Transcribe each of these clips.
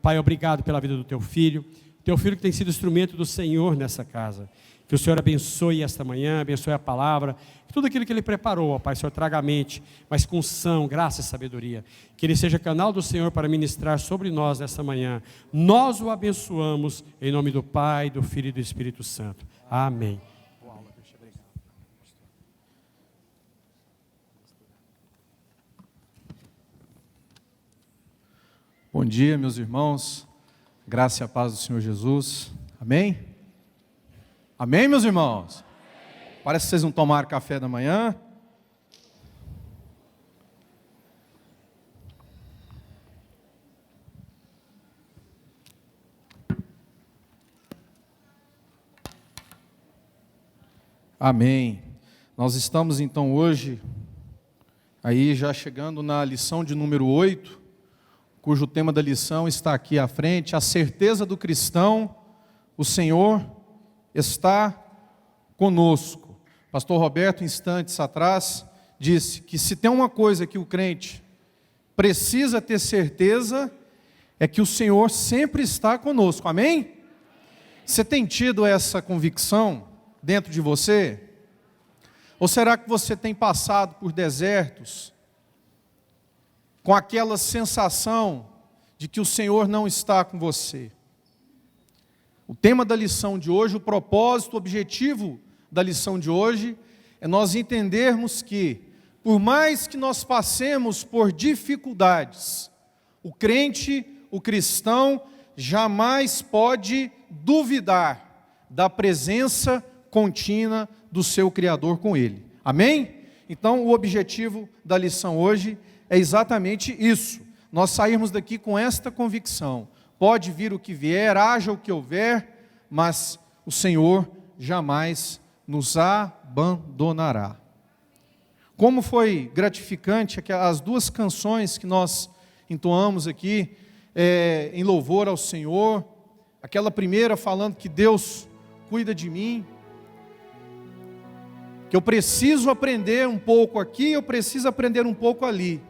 Pai, obrigado pela vida do teu filho que tem sido instrumento do Senhor nessa casa. Que o Senhor abençoe esta manhã, abençoe a palavra, que tudo aquilo que Ele preparou, ó Pai, o Senhor traga à mente, mas com unção, graça e sabedoria. Que Ele seja canal do Senhor para ministrar sobre nós nesta manhã. Nós o abençoamos em nome do Pai, do Filho e do Espírito Santo. Amém. Bom dia, meus irmãos. Graça e a paz do Senhor Jesus. Amém? Amém, meus irmãos? Amém. Parece que vocês não tomaram café da manhã. Amém. Nós estamos então hoje, aí já chegando na lição de número 8, cujo tema da lição está aqui à frente, a certeza do cristão, o Senhor está conosco. Pastor Roberto, instantes atrás, disse que se tem uma coisa que o crente precisa ter certeza, é que o Senhor sempre está conosco, amém? Você tem tido essa convicção dentro de você? Ou será que você tem passado por desertos, com aquela sensação de que o Senhor não está com você? O tema da lição de hoje, o propósito, o objetivo da lição de hoje, é nós entendermos que, por mais que nós passemos por dificuldades, o crente, o cristão, jamais pode duvidar da presença contínua do seu Criador com ele. Amém? Então, o objetivo da lição hoje é exatamente isso. Nós sairmos daqui com esta convicção. Pode vir o que vier, haja o que houver, mas o Senhor jamais nos abandonará. Como foi gratificante as duas canções que nós entoamos aqui, em louvor ao Senhor. Aquela primeira falando que Deus cuida de mim, que eu preciso aprender um pouco aqui, eu preciso aprender um pouco ali.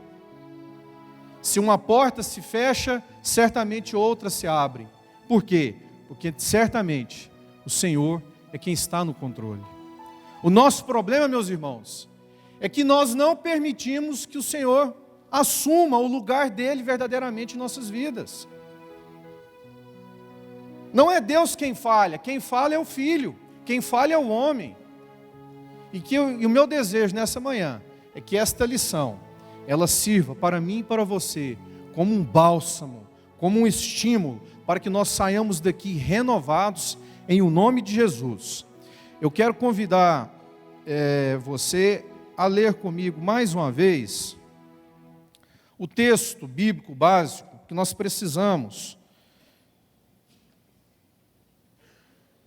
Se uma porta se fecha, certamente outra se abre. Por quê? Porque certamente o Senhor é quem está no controle. O nosso problema, meus irmãos, é que nós não permitimos que o Senhor assuma o lugar dele verdadeiramente em nossas vidas. Não é Deus quem falha é o Filho, quem falha é o homem. E o meu desejo nessa manhã é que esta lição, ela sirva para mim e para você como um bálsamo, como um estímulo, para que nós saiamos daqui renovados em o nome de Jesus. Eu quero convidar você a ler comigo mais uma vez o texto bíblico básico que nós precisamos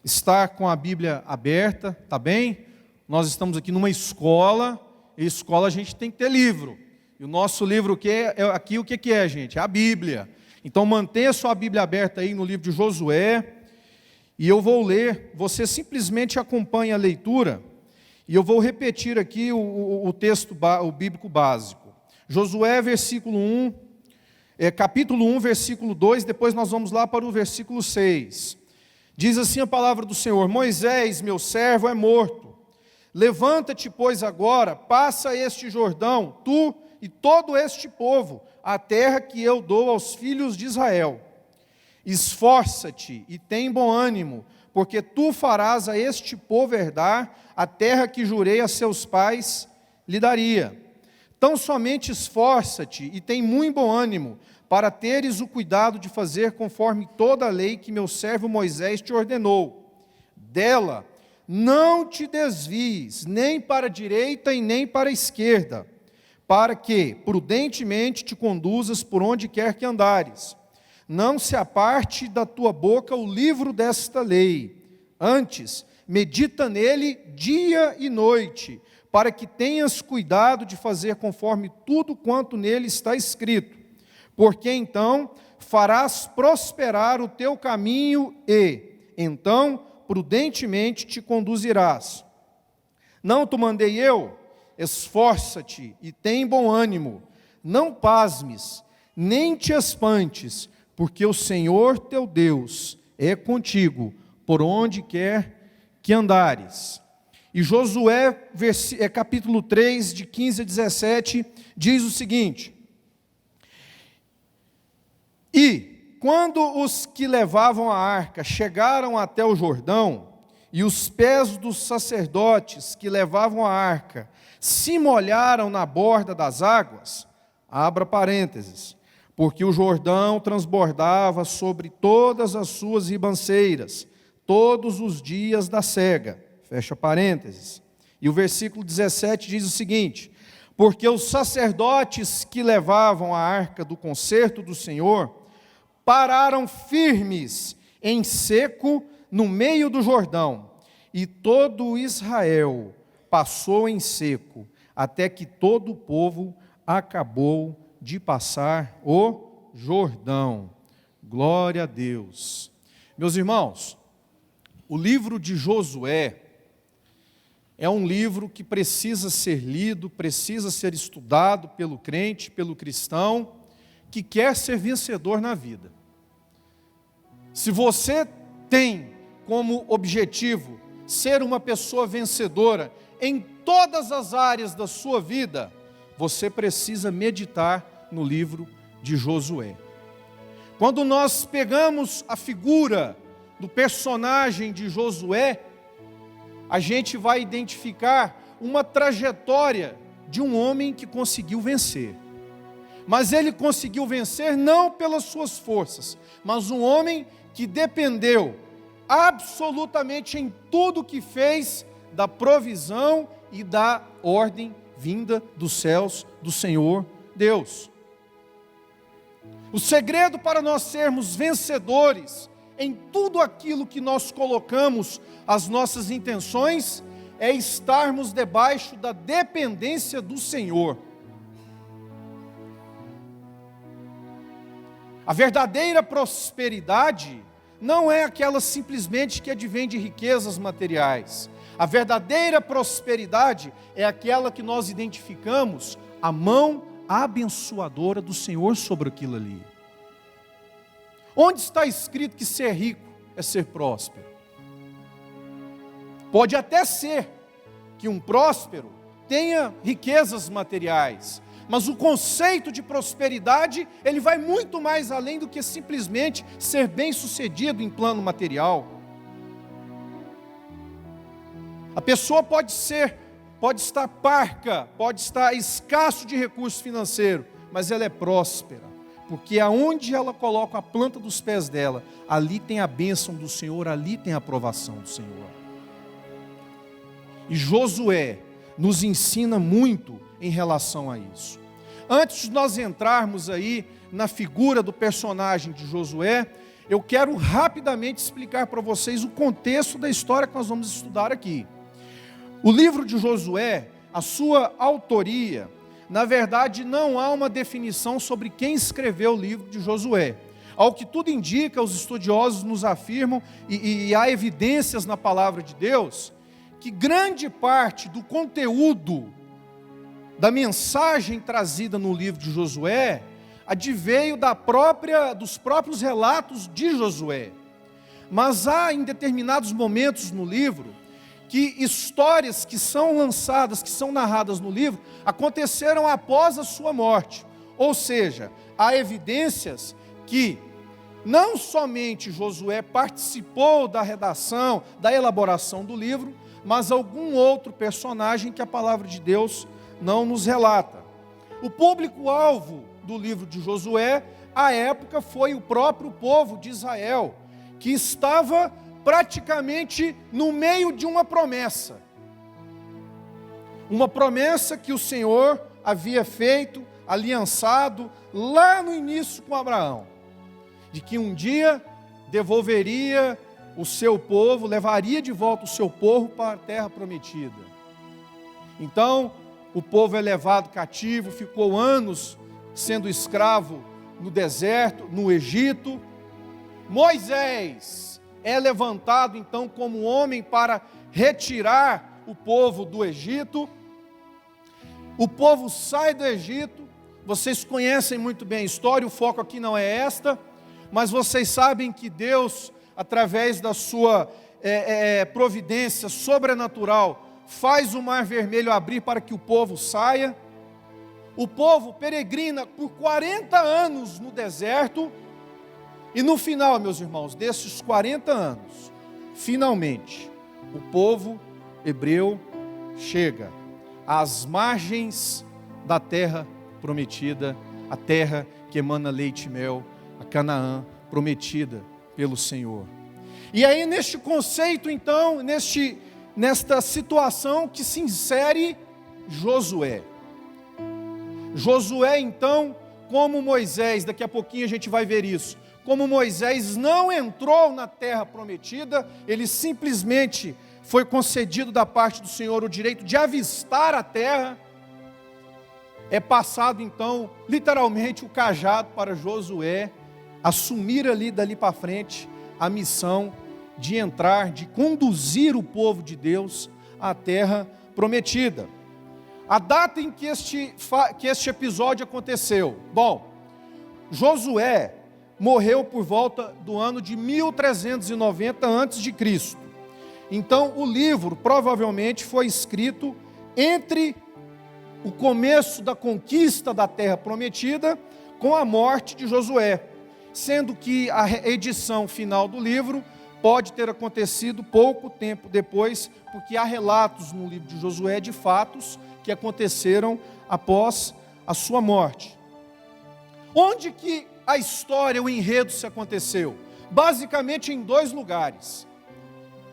estar com a Bíblia aberta, tá bem? Nós estamos aqui numa escola, e escola a gente tem que ter livro. E o nosso livro aqui o que é, gente? É a Bíblia. Então mantenha sua Bíblia aberta aí no livro de Josué, e eu vou ler, você simplesmente acompanha a leitura, e eu vou repetir aqui o texto o bíblico básico. Josué, capítulo 1, versículo 2, depois nós vamos lá para o versículo 6. Diz assim a palavra do Senhor: Moisés, meu servo, é morto. Levanta-te, pois, agora, passa este Jordão, tu e todo este povo, a terra que eu dou aos filhos de Israel. Esforça-te e tem bom ânimo, porque tu farás a este povo herdar a terra que jurei a seus pais lhe daria. Tão somente esforça-te e tem muito bom ânimo, para teres o cuidado de fazer conforme toda a lei que meu servo Moisés te ordenou. Dela não te desvies, nem para a direita e nem para a esquerda, para que prudentemente te conduzas por onde quer que andares. Não se aparte da tua boca o livro desta lei, antes medita nele dia e noite, para que tenhas cuidado de fazer conforme tudo quanto nele está escrito, porque então farás prosperar o teu caminho e, então, prudentemente te conduzirás. Não te mandei eu? Esforça-te e tem bom ânimo, não pasmes, nem te espantes, porque o Senhor teu Deus é contigo, por onde quer que andares. E Josué, capítulo 3, de 15 a 17, diz o seguinte: E, quando os que levavam a arca chegaram até o Jordão, e os pés dos sacerdotes que levavam a arca se molharam na borda das águas, abra parênteses, porque o Jordão transbordava sobre todas as suas ribanceiras, todos os dias da cega, fecha parênteses. E o versículo 17 diz o seguinte: porque os sacerdotes que levavam a arca do concerto do Senhor pararam firmes em seco no meio do Jordão, e todo Israel passou em seco, até que todo o povo acabou de passar o Jordão. Glória a Deus. Meus irmãos, o livro de Josué é um livro que precisa ser lido, precisa ser estudado pelo crente, pelo cristão, que quer ser vencedor na vida. Se você tem como objetivo ser uma pessoa vencedora em todas as áreas da sua vida, você precisa meditar no livro de Josué. Quando nós pegamos a figura do personagem de Josué, a gente vai identificar uma trajetória de um homem que conseguiu vencer. Mas ele conseguiu vencer não pelas suas forças, mas um homem que dependeu absolutamente em tudo que fez da provisão e da ordem vinda dos céus do Senhor Deus. O segredo para nós sermos vencedores em tudo aquilo que nós colocamos as nossas intenções é estarmos debaixo da dependência do Senhor. A verdadeira prosperidade não é aquela simplesmente que advém de riquezas materiais. A verdadeira prosperidade é aquela que nós identificamos a mão abençoadora do Senhor sobre aquilo ali. Onde está escrito que ser rico é ser próspero? Pode até ser que um próspero tenha riquezas materiais, mas o conceito de prosperidade, ele vai muito mais além do que simplesmente ser bem-sucedido em plano material. A pessoa pode estar parca, pode estar escasso de recurso financeiro, mas ela é próspera, porque aonde ela coloca a planta dos pés dela, ali tem a bênção do Senhor, ali tem a aprovação do Senhor. E Josué nos ensina muito em relação a isso. Antes de nós entrarmos aí na figura do personagem de Josué, eu quero rapidamente explicar para vocês o contexto da história que nós vamos estudar aqui. O livro de Josué, a sua autoria, na verdade não há uma definição sobre quem escreveu o livro de Josué. Ao que tudo indica, os estudiosos nos afirmam, e há evidências na palavra de Deus, que grande parte do conteúdo da mensagem trazida no livro de Josué adveio dos próprios relatos de Josué. Mas há em determinados momentos no livro que histórias que são lançadas, que são narradas no livro, aconteceram após a sua morte. Ou seja, há evidências que não somente Josué participou da redação, da elaboração do livro, mas algum outro personagem que a palavra de Deus não nos relata. O público-alvo do livro de Josué, à época, foi o próprio povo de Israel, que estava praticamente no meio de uma promessa. Uma promessa que o Senhor havia feito, aliançado, lá no início com Abraão, de que um dia devolveria o seu povo, levaria de volta o seu povo para a terra prometida. Então, o povo é levado cativo, ficou anos sendo escravo no deserto, no Egito. Moisés é levantado então como homem para retirar o povo do Egito. O povo sai do Egito, vocês conhecem muito bem a história, o foco aqui não é esta. mas vocês sabem que Deus, através da sua providência sobrenatural, faz o Mar Vermelho abrir para que o povo saia. O povo peregrina por 40 anos no deserto, e no final, meus irmãos, desses 40 anos, finalmente, o povo hebreu chega às margens da terra prometida, a terra que emana leite e mel, a Canaã prometida pelo Senhor. E aí neste conceito então, nesta situação que se insere Josué. Josué então, como Moisés, daqui a pouquinho a gente vai ver isso, como Moisés não entrou na terra prometida, ele simplesmente foi concedido da parte do Senhor o direito de avistar a terra, é passado então, literalmente, o cajado para Josué assumir dali para frente, a missão de entrar, de conduzir o povo de Deus à terra prometida. A data em que este episódio aconteceu, bom, Josué morreu por volta do ano de 1390 a.C. Então o livro provavelmente foi escrito entre o começo da conquista da terra prometida com a morte de Josué, sendo que a edição final do livro pode ter acontecido pouco tempo depois, porque há relatos no livro de Josué de fatos que aconteceram após a sua morte. Onde que a história, o enredo se aconteceu? Basicamente em 2 lugares.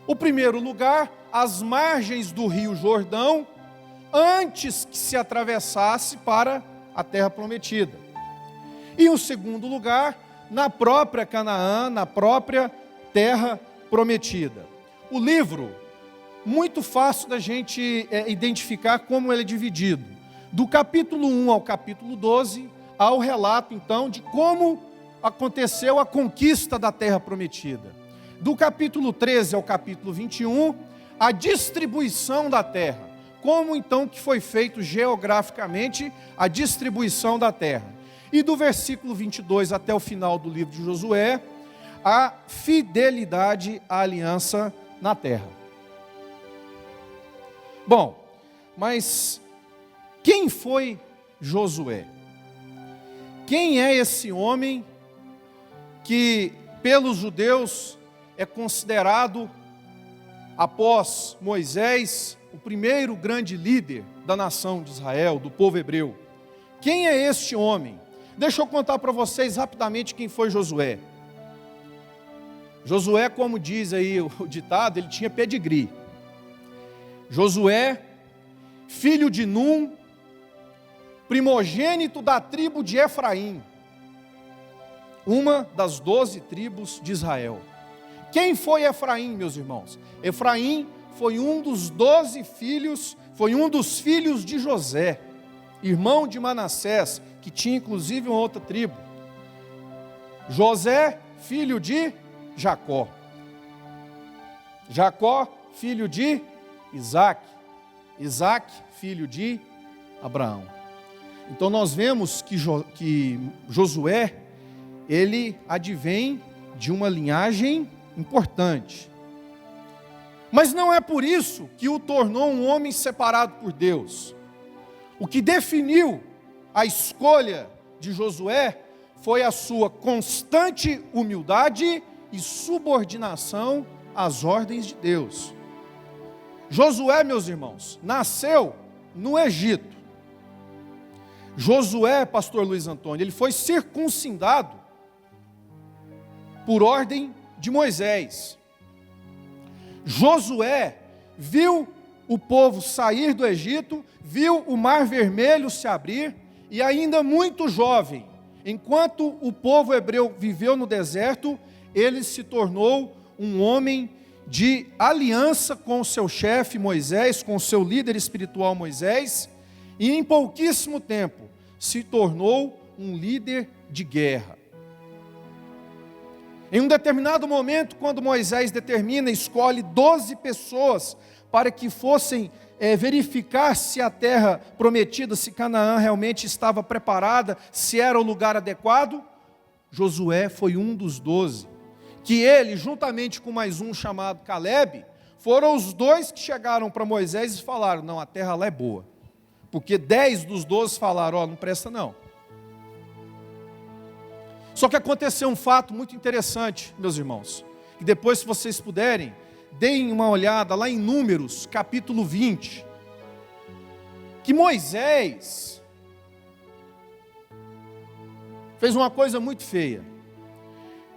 O primeiro lugar, às margens do rio Jordão, antes que se atravessasse para a terra prometida. E o segundo lugar, na própria Canaã, na própria terra prometida. O livro, muito fácil da gente identificar como ele é dividido. Do capítulo 1 ao capítulo 12, há o relato então de como aconteceu a conquista da terra prometida. Do capítulo 13 ao capítulo 21, a distribuição da terra. Como então que foi feito geograficamente a distribuição da terra. E do versículo 22 até o final do livro de Josué, a fidelidade à aliança na terra. Bom, mas quem foi Josué? Quem é esse homem que pelos judeus é considerado, após Moisés, o primeiro grande líder da nação de Israel, do povo hebreu? Quem é este homem? Deixa eu contar para vocês rapidamente quem foi Josué. Josué, como diz aí o ditado, ele tinha pedigree. Josué, filho de Num, primogênito da tribo de Efraim, uma das 12 tribos de Israel. Quem foi Efraim, meus irmãos? Efraim foi um dos 12 filhos, foi um dos filhos de José, irmão de Manassés, que tinha inclusive uma outra tribo. José, filho de Jacó. Jacó, filho de Isaac. Isaac, filho de Abraão. Então nós vemos que Josué, ele advém de uma linhagem importante. Mas não é por isso que o tornou um homem separado por Deus. O que definiu a escolha de Josué foi a sua constante humildade e subordinação às ordens de Deus. Josué, meus irmãos, nasceu no Egito. Josué, pastor Luiz Antônio, ele foi circuncidado por ordem de Moisés. Josué viu o povo sair do Egito, viu o Mar Vermelho se abrir, e ainda muito jovem, enquanto o povo hebreu viveu no deserto, ele se tornou um homem de aliança com o seu chefe Moisés, com o seu líder espiritual Moisés, e em pouquíssimo tempo se tornou um líder de guerra. Em um determinado momento, quando Moisés escolhe 12 pessoas para que fossem verificar se a terra prometida, se Canaã realmente estava preparada, se era o lugar adequado, Josué foi um dos 12, que ele, juntamente com mais um chamado Calebe, foram os dois que chegaram para Moisés e falaram, não, a terra lá é boa. Porque 10 dos 12 falaram, ó, não presta não. Só que aconteceu um fato muito interessante, meus irmãos, que depois, se vocês puderem, deem uma olhada lá em Números, capítulo 20, que Moisés fez uma coisa muito feia.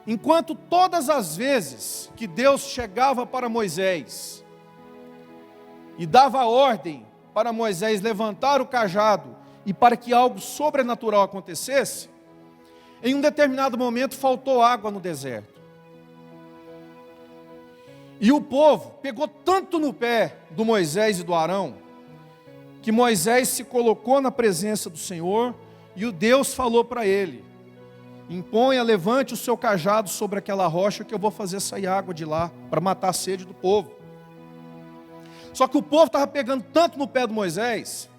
Enquanto todas as vezes que Deus chegava para Moisés e dava ordem para Moisés levantar o cajado e para que algo sobrenatural acontecesse, em um determinado momento faltou água no deserto. E o povo pegou tanto no pé do Moisés e do Arão, que Moisés se colocou na presença do Senhor e o Deus falou para ele, imponha, levante o seu cajado sobre aquela rocha que eu vou fazer sair água de lá, para matar a sede do povo. Só que o povo estava pegando tanto no pé do Moisés,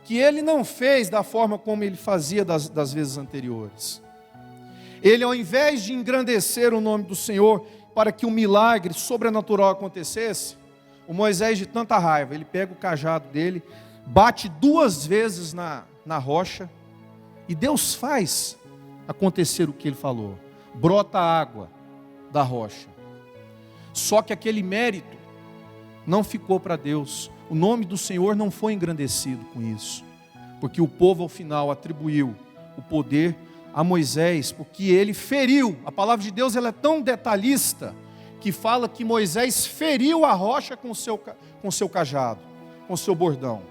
que ele não fez da forma como ele fazia das vezes anteriores. Ele, ao invés de engrandecer o nome do Senhor, para que um milagre sobrenatural acontecesse, o Moisés, de tanta raiva, ele pega o cajado dele, bate 2 vezes na rocha, e Deus faz acontecer o que ele falou, brota água da rocha. Só que aquele mérito não ficou para Deus, o nome do Senhor não foi engrandecido com isso, porque o povo ao final atribuiu o poder a Moisés, porque ele feriu. A palavra de Deus, ela é tão detalhista, que fala que Moisés feriu a rocha com seu cajado, com seu bordão.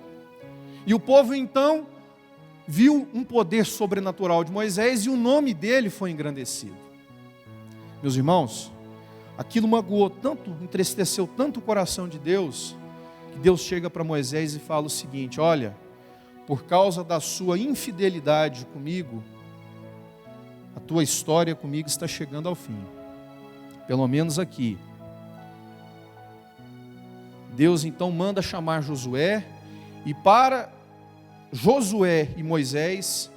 E o povo então viu um poder sobrenatural de Moisés e o nome dele foi engrandecido. Meus irmãos, aquilo magoou tanto, entristeceu tanto o coração de Deus, que Deus chega para Moisés e fala o seguinte, olha, por causa da sua infidelidade comigo, a tua história comigo está chegando ao fim. Pelo menos aqui. Deus então manda chamar Josué, e para Josué e Moisés,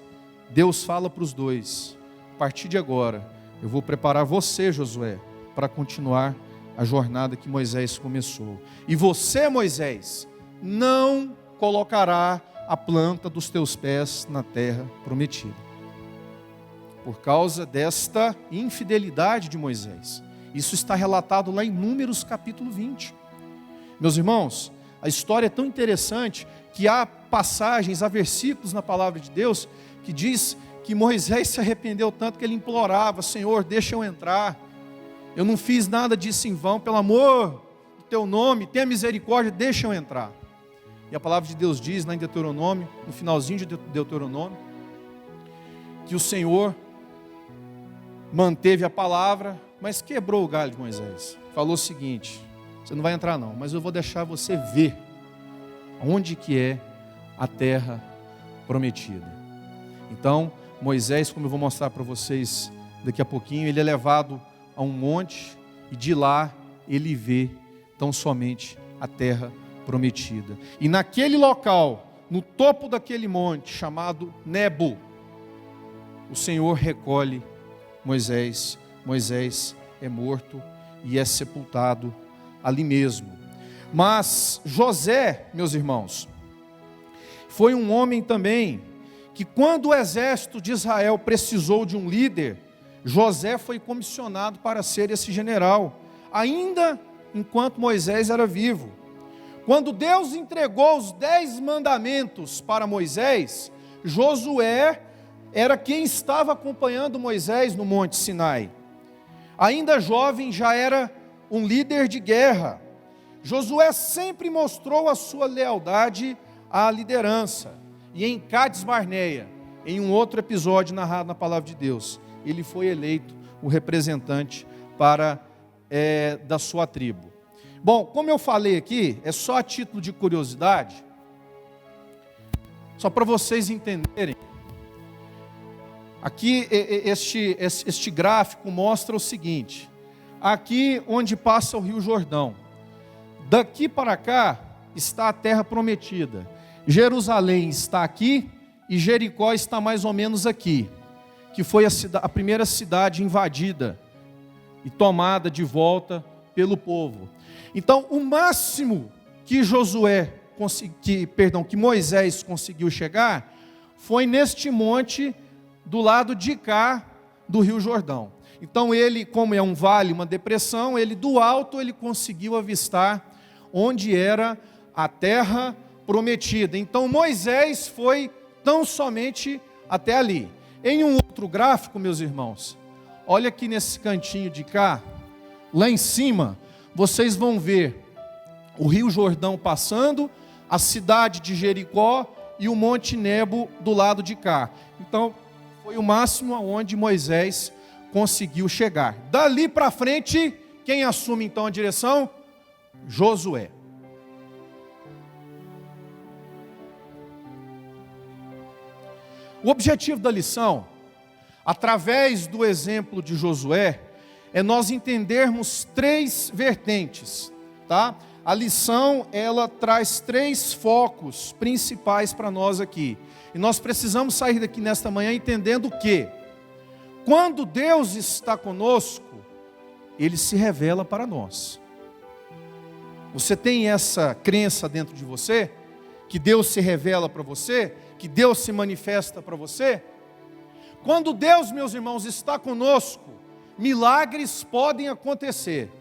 Deus fala para os dois, a partir de agora, eu vou preparar você, Josué, para continuar a jornada que Moisés começou. E você, Moisés, não colocará a planta dos teus pés na terra prometida. Por causa desta infidelidade de Moisés. Isso está relatado lá em Números capítulo 20. Meus irmãos, a história é tão interessante que há passagens, há versículos na palavra de Deus que diz que Moisés se arrependeu tanto que ele implorava, Senhor, deixa eu entrar. Eu não fiz nada disso em vão, pelo amor do teu nome, tenha misericórdia, deixa eu entrar. E a palavra de Deus diz lá em Deuteronômio, no finalzinho de Deuteronômio, que o Senhor manteve a palavra, mas quebrou o galho de Moisés. Falou o seguinte, você não vai entrar não, mas eu vou deixar você ver onde que é a terra prometida. Então, Moisés, como eu vou mostrar para vocês daqui a pouquinho, ele é levado a um monte e de lá ele vê tão somente a terra prometida. E naquele local, no topo daquele monte chamado Nebo, o Senhor recolhe Moisés. Moisés é morto e é sepultado ali mesmo. Mas José, meus irmãos, foi um homem também que quando o exército de Israel precisou de um líder, José foi comissionado para ser esse general, ainda enquanto Moisés era vivo. Quando Deus entregou os 10 mandamentos para Moisés, Josué era quem estava acompanhando Moisés no Monte Sinai. Ainda jovem, já era um líder de guerra. Josué sempre mostrou a sua lealdade à liderança. E em Cades Barneia, em um outro episódio narrado na palavra de Deus, ele foi eleito o representante da sua tribo. Bom, como eu falei aqui, é só a título de curiosidade, só para vocês entenderem. Aqui este gráfico mostra o seguinte, aqui onde passa o Rio Jordão, daqui para cá está a terra prometida, Jerusalém está aqui e Jericó está mais ou menos aqui. que foi a primeira cidade invadida e tomada de volta pelo povo. Então, o máximo que que Moisés conseguiu chegar foi neste monte do lado de cá do Rio Jordão. Então ele, como é um vale, uma depressão, do alto ele conseguiu avistar onde era a terra prometida. Então Moisés foi tão somente até ali. Em um outro gráfico, meus irmãos, olha aqui nesse cantinho de cá, lá em cima, vocês vão ver o Rio Jordão passando, a cidade de Jericó e o Monte Nebo do lado de cá. Então, foi o máximo aonde Moisés conseguiu chegar. Dali para frente, quem assume então a direção? Josué. O objetivo da lição, através do exemplo de Josué, é nós entendermos 3 vertentes, tá? A lição, ela traz 3 focos principais para nós aqui. E nós precisamos sair daqui nesta manhã entendendo que, quando Deus está conosco, Ele se revela para nós. Você tem essa crença dentro de você? Que Deus se revela para você? Que Deus se manifesta para você? Quando Deus, meus irmãos, está conosco, milagres podem acontecer.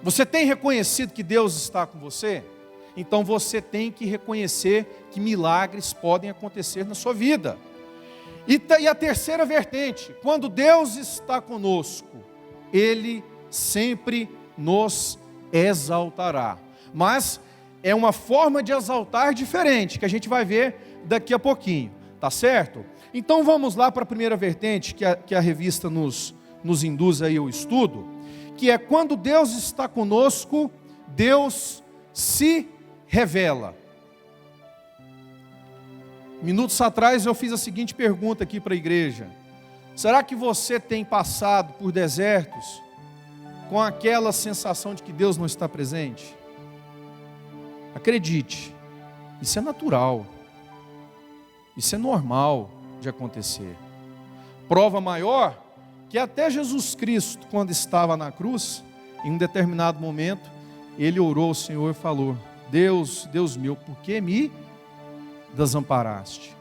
Você tem reconhecido que Deus está com você? Então você tem que reconhecer que milagres podem acontecer na sua vida. E a terceira vertente, quando Deus está conosco, Ele sempre nos exaltará. Mas é uma forma de exaltar diferente, que a gente vai ver daqui a pouquinho, tá certo? Então vamos lá para a primeira vertente, que a revista nos induz aí ao estudo, que é quando Deus está conosco, Deus se revela. Minutos atrás eu fiz a seguinte pergunta aqui para a igreja: será que você tem passado por desertos com aquela sensação de que Deus não está presente? Acredite, isso é natural, isso é normal de acontecer. Prova maior que até Jesus Cristo, quando estava na cruz, em um determinado momento, Ele orou ao Senhor e falou: Deus, Deus meu, por que me desamparaste?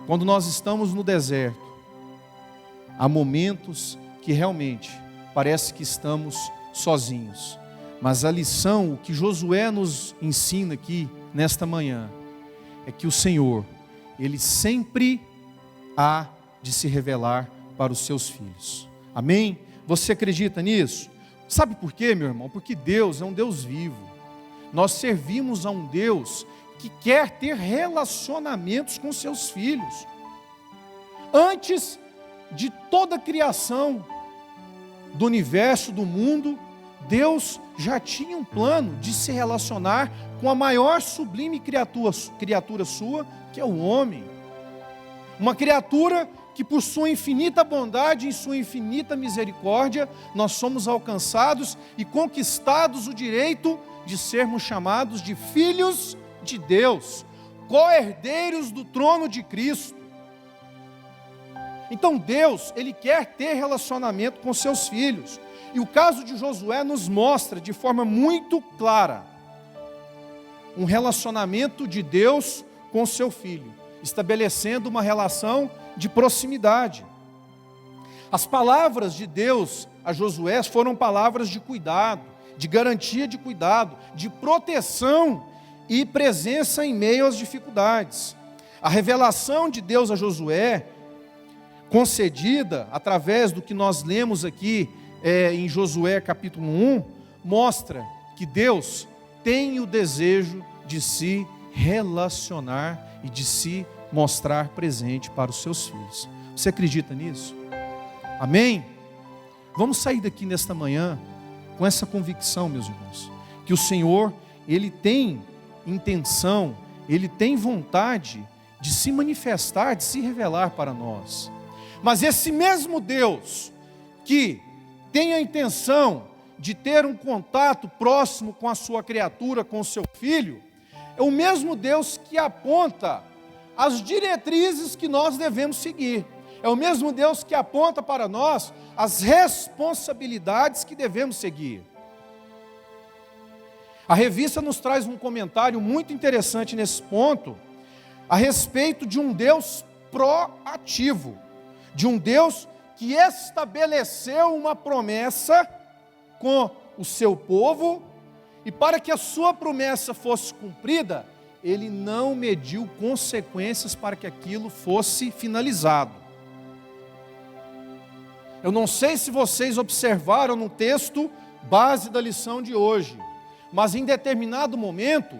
Quando nós estamos no deserto, há momentos que realmente parece que estamos sozinhos. Mas a lição, o que Josué nos ensina aqui nesta manhã, é que o Senhor, Ele sempre há de se revelar para os seus filhos. Amém? Você acredita nisso? Sabe por quê, meu irmão? Porque Deus é um Deus vivo. Nós servimos a um Deus que quer ter relacionamentos com seus filhos. Antes de toda a criação do universo, do mundo, Deus já tinha um plano de se relacionar com a maior sublime criatura sua, que é o homem. Uma criatura que por sua infinita bondade e sua infinita misericórdia, nós somos alcançados e conquistados o direito de sermos chamados de filhos de Deus, co-herdeiros do trono de Cristo. Então Deus, Ele quer ter relacionamento com seus filhos. E o caso de Josué nos mostra de forma muito clara um relacionamento de Deus com seu filho, estabelecendo uma relação de proximidade. As palavras de Deus a Josué foram palavras de cuidado, de garantia de cuidado, de proteção e presença em meio às dificuldades. A revelação de Deus a Josué, concedida através do que nós lemos aqui em Josué capítulo 1, mostra que Deus tem o desejo de se relacionar e de se mostrar presente para os seus filhos. Você acredita nisso? Amém? Vamos sair daqui nesta manhã com essa convicção, meus irmãos, que o Senhor, Ele tem intenção, Ele tem vontade de se manifestar, de se revelar para nós. Mas esse mesmo Deus que tem a intenção de ter um contato próximo com a sua criatura, com o seu filho, é o mesmo Deus que aponta as diretrizes que nós devemos seguir. É o mesmo Deus que aponta para nós as responsabilidades que devemos seguir. A revista nos traz um comentário muito interessante nesse ponto, a respeito de um Deus proativo, de um Deus que estabeleceu uma promessa com o seu povo, e para que a sua promessa fosse cumprida, ele não mediu consequências para que aquilo fosse finalizado. Eu não sei se vocês observaram no texto base da lição de hoje, mas em determinado momento,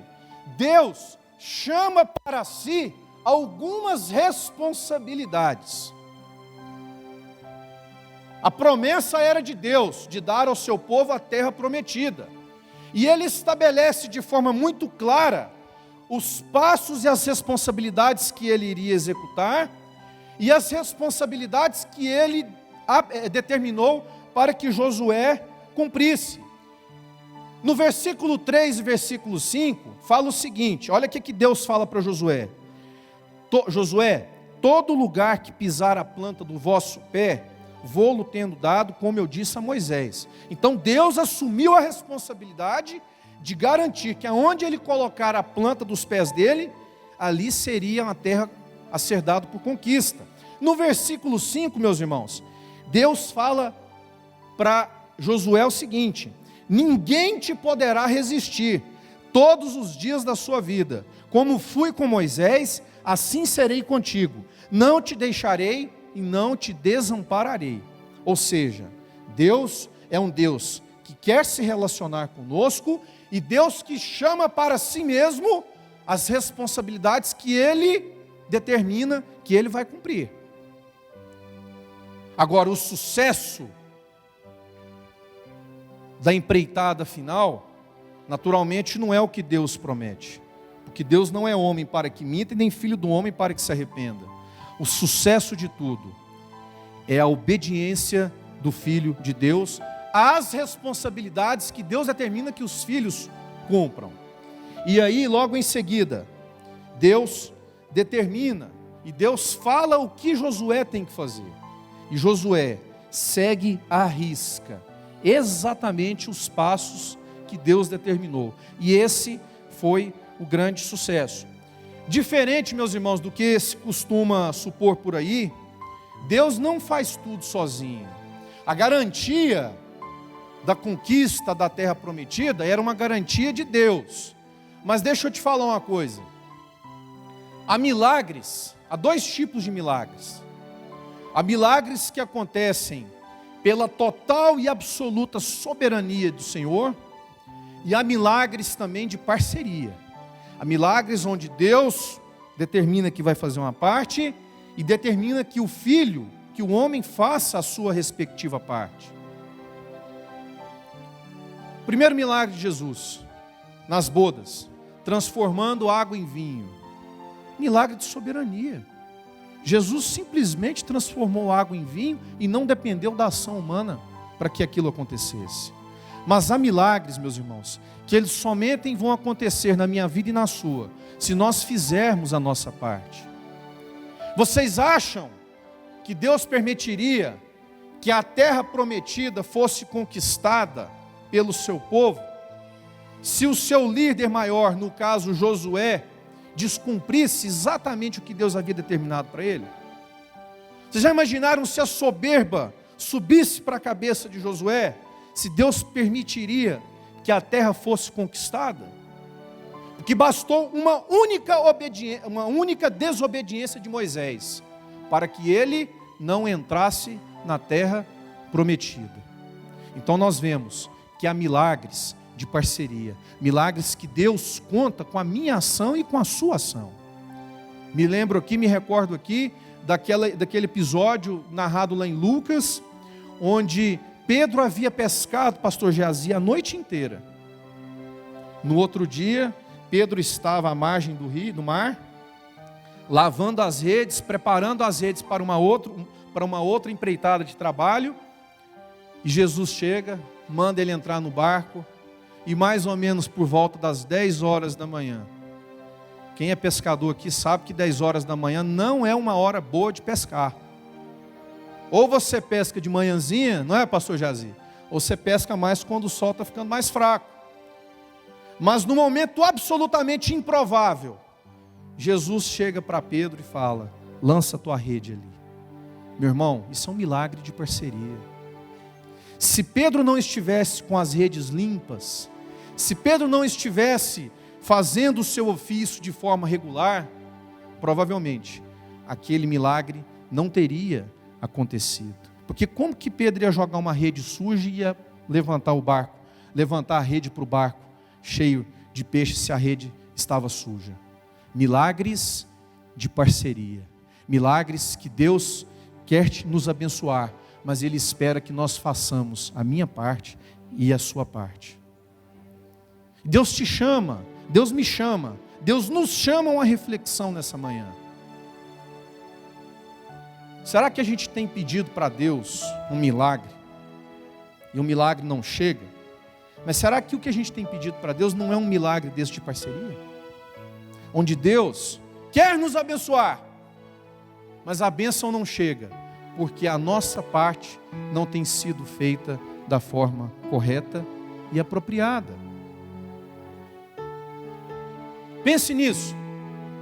Deus chama para si algumas responsabilidades. A promessa era de Deus, de dar ao seu povo a terra prometida. E ele estabelece de forma muito clara os passos e as responsabilidades que ele iria executar e as responsabilidades que ele determinou para que Josué cumprisse. No versículo 3 e versículo 5, fala o seguinte, olha o que Deus fala para Josué. Josué, todo lugar que pisar a planta do vosso pé, vou-lo tendo dado, como eu disse a Moisés. Então Deus assumiu a responsabilidade de garantir que aonde ele colocar a planta dos pés dele, ali seria uma terra a ser dada por conquista. No versículo 5, meus irmãos, Deus fala para Josué o seguinte: ninguém te poderá resistir todos os dias da sua vida. Como fui com Moisés, assim serei contigo. Não te deixarei e não te desampararei. Ou seja, Deus é um Deus que quer se relacionar conosco e Deus que chama para si mesmo as responsabilidades que Ele determina que Ele vai cumprir. Agora, o sucesso da empreitada final, naturalmente não é o que Deus promete, porque Deus não é homem para que minta e nem filho do homem para que se arrependa. O sucesso de tudo é a obediência do Filho de Deus às responsabilidades que Deus determina que os filhos cumpram. E aí, logo em seguida, Deus determina e Deus fala o que Josué tem que fazer. E Josué segue à risca exatamente os passos que Deus determinou. E esse foi o grande sucesso. Diferente, meus irmãos, do que se costuma supor por aí, Deus não faz tudo sozinho. A garantia da conquista da terra prometida era uma garantia de Deus. Mas deixa eu te falar uma coisa. Há milagres, há dois tipos de milagres. Há milagres que acontecem pela total e absoluta soberania do Senhor, e há milagres também de parceria. Há milagres onde Deus determina que vai fazer uma parte e determina que o filho, que o homem faça a sua respectiva parte. O primeiro milagre de Jesus, nas bodas, transformando água em vinho. Milagre de soberania. Jesus simplesmente transformou água em vinho e não dependeu da ação humana para que aquilo acontecesse. Mas há milagres, meus irmãos, que eles somente vão acontecer na minha vida e na sua, se nós fizermos a nossa parte. Vocês acham que Deus permitiria que a terra prometida fosse conquistada pelo seu povo, se o seu líder maior, no caso Josué, descumprisse exatamente o que Deus havia determinado para ele? Vocês já imaginaram se a soberba subisse para a cabeça de Josué, se Deus permitiria que a terra fosse conquistada? Porque bastou uma única desobediência de Moisés para que ele não entrasse na terra prometida. Então nós vemos que há milagres de parceria, milagres que Deus conta com a minha ação e com a sua ação. Me recordo aqui daquele episódio narrado lá em Lucas, onde Pedro havia pescado, pastor Geazi, a noite inteira. No outro dia, Pedro estava à margem do mar, lavando as redes, preparando as redes para uma outra empreitada de trabalho, e Jesus chega, manda ele entrar no barco, e mais ou menos por volta das 10 horas da manhã, Quem é pescador aqui sabe que 10 horas da manhã não é uma hora boa de pescar. Ou você pesca de manhãzinha, não é, pastor Jazi? Ou você pesca mais quando o sol está ficando mais fraco. Mas no momento absolutamente improvável, Jesus chega para Pedro e fala: lança a tua rede ali. Meu irmão, isso é um milagre de parceria. Se Pedro não estivesse com as redes limpas, se Pedro não estivesse fazendo o seu ofício de forma regular, provavelmente aquele milagre não teria acontecido. Porque como que Pedro ia jogar uma rede suja e ia levantar o barco, levantar a rede para o barco cheio de peixe se a rede estava suja? Milagres de parceria, milagres que Deus quer nos abençoar, mas Ele espera que nós façamos a minha parte e a sua parte. Deus te chama, Deus me chama, Deus nos chama a uma reflexão nessa manhã. Será que a gente tem pedido para Deus um milagre e o milagre não chega? Mas será que o que a gente tem pedido para Deus não é um milagre desse de parceria? Onde Deus quer nos abençoar, mas a bênção não chega, porque a nossa parte não tem sido feita da forma correta e apropriada. Pense nisso.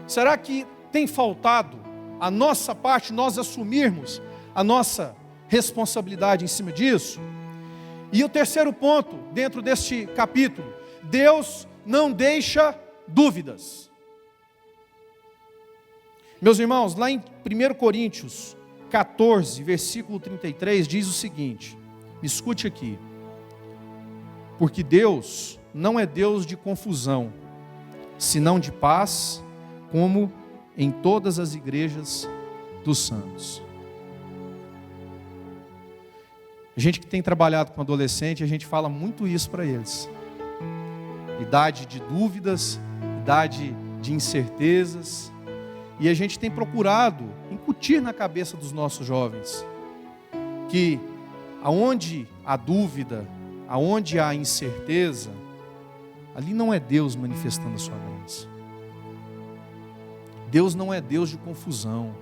Será que tem faltado a nossa parte, nós assumirmos a nossa responsabilidade em cima disso? E o terceiro ponto, dentro deste capítulo: Deus não deixa dúvidas. Meus irmãos, lá em 1 Coríntios 14, versículo 33, diz o seguinte: me escute aqui. Porque Deus não é Deus de confusão, senão de paz, como em todas as igrejas dos santos. A gente que tem trabalhado com adolescente, a gente fala muito isso para eles. Idade de dúvidas, idade de incertezas. E a gente tem procurado incutir na cabeça dos nossos jovens que aonde há dúvida, aonde há incerteza, ali não é Deus manifestando a sua graça. Deus não é Deus de confusão.